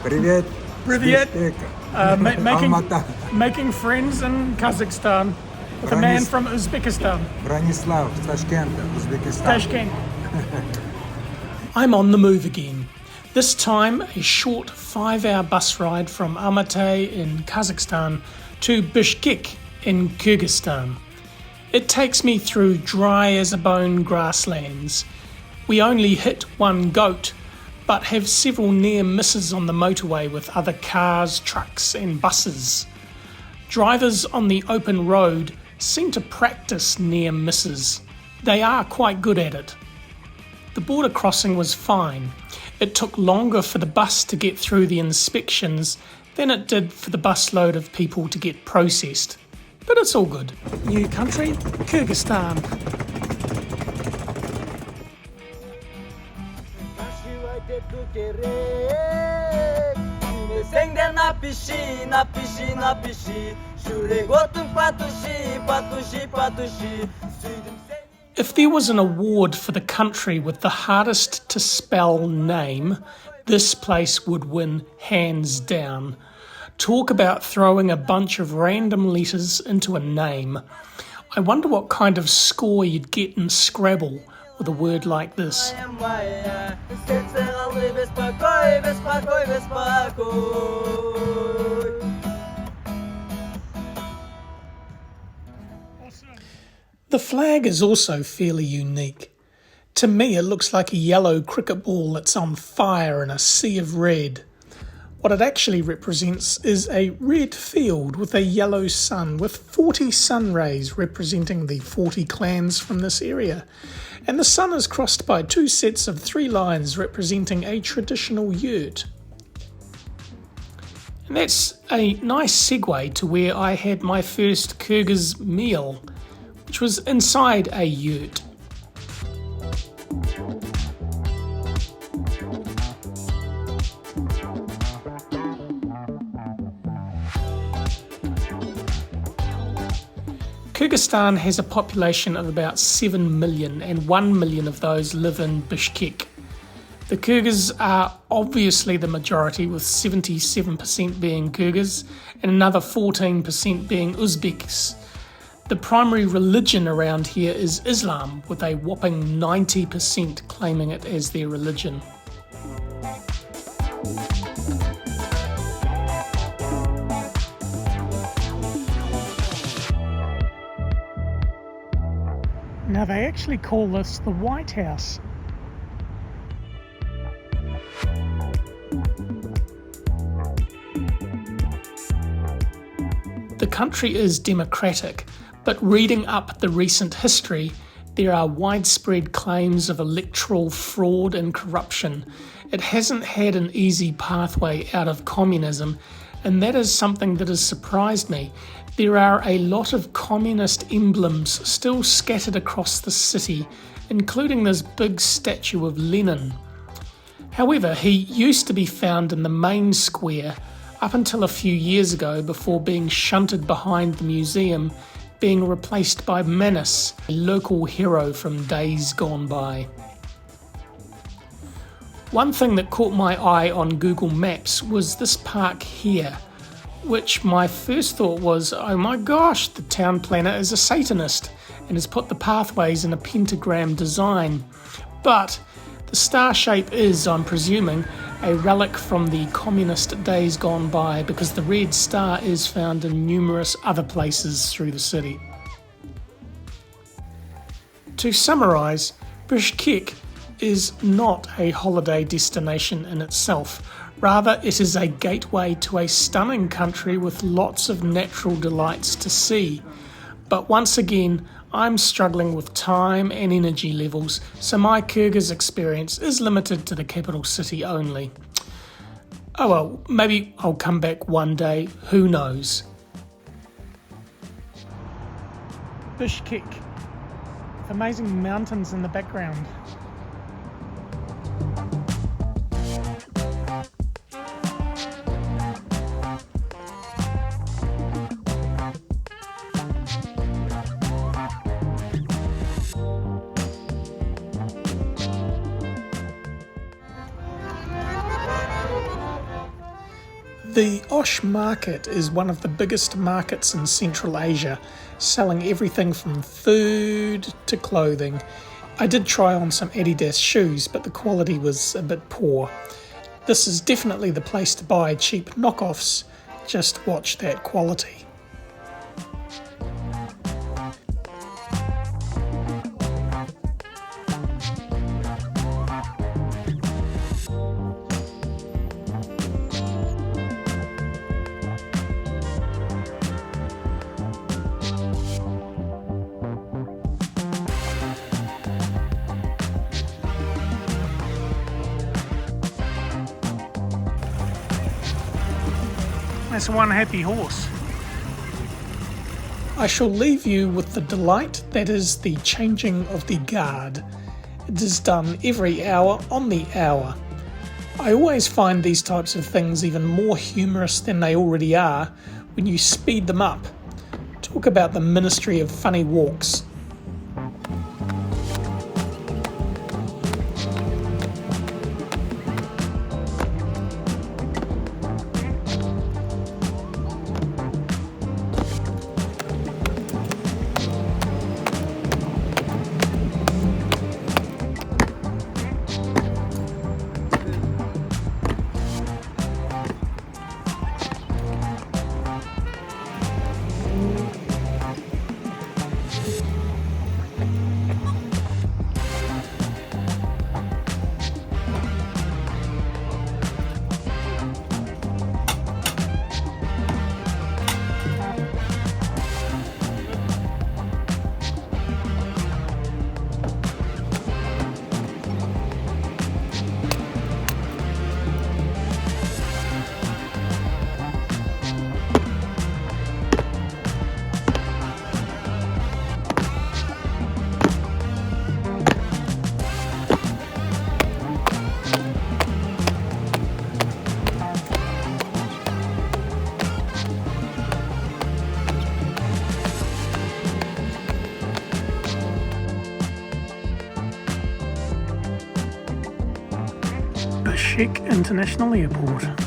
Привет. Привет. Almaty. Making friends in Kazakhstan with a man from Uzbekistan. Branislav, Tashkent, Uzbekistan. Tashkent. I'm on the move again. This time a short 5-hour bus ride from Almaty in Kazakhstan to Bishkek in Kyrgyzstan. It takes me through dry as a bone grasslands. We only hit one goat, but have several near misses on the motorway with other cars, trucks and buses. Drivers on the open road seem to practice near misses. They are quite good at it. The border crossing was fine. It took longer for the bus to get through the inspections than it did for the busload of people to get processed. But it's all good. New country, Kyrgyzstan. If there was an award for the country with the hardest to spell name, this place would win hands down. Talk about throwing a bunch of random letters into a name. I wonder what kind of score you'd get in Scrabble with a word like this. The flag is also fairly unique. To me, it looks like a yellow cricket ball that's on fire in a sea of red. What it actually represents is a red field with a yellow sun, with 40 sun rays representing the 40 clans from this area. And the sun is crossed by 2 sets of 3 lines representing a traditional yurt. And that's a nice segue to where I had my first Kyrgyz meal, which was inside a yurt. Kyrgyzstan has a population of about 7 million, and 1 million of those live in Bishkek. The Kyrgyz are obviously the majority, with 77% being Kyrgyz and another 14% being Uzbeks. The primary religion around here is Islam, with a whopping 90% claiming it as their religion. Now they actually call this the White House. The country is democratic, but reading up the recent history, there are widespread claims of electoral fraud and corruption. It hasn't had an easy pathway out of communism, and that is something that has surprised me. There are a lot of communist emblems still scattered across the city, including this big statue of Lenin. However, he used to be found in the main square up until a few years ago before being shunted behind the museum, being replaced by Manis, a local hero from days gone by. One thing that caught my eye on Google Maps was this park here, which my first thought was, oh my gosh, the town planner is a Satanist and has put the pathways in a pentagram design. But the star shape is, I'm presuming, a relic from the communist days gone by, because the red star is found in numerous other places through the city. To summarise, Bishkek is not a holiday destination in itself. Rather, it is a gateway to a stunning country with lots of natural delights to see. But once again, I'm struggling with time and energy levels, so my Kyrgyz experience is limited to the capital city only. Oh well, maybe I'll come back one day, who knows. Bishkek, with amazing mountains in the background. The Osh market is one of the biggest markets in Central Asia, selling everything from food to clothing. I did try on some Adidas shoes, but the quality was a bit poor. This is definitely the place to buy cheap knockoffs. Just watch that quality. That's one happy horse. I shall leave you with the delight that is the changing of the guard. It is done every hour on the hour. I always find these types of things even more humorous than they already are when you speed them up. Talk about the ministry of funny walks. Bishkek International Airport.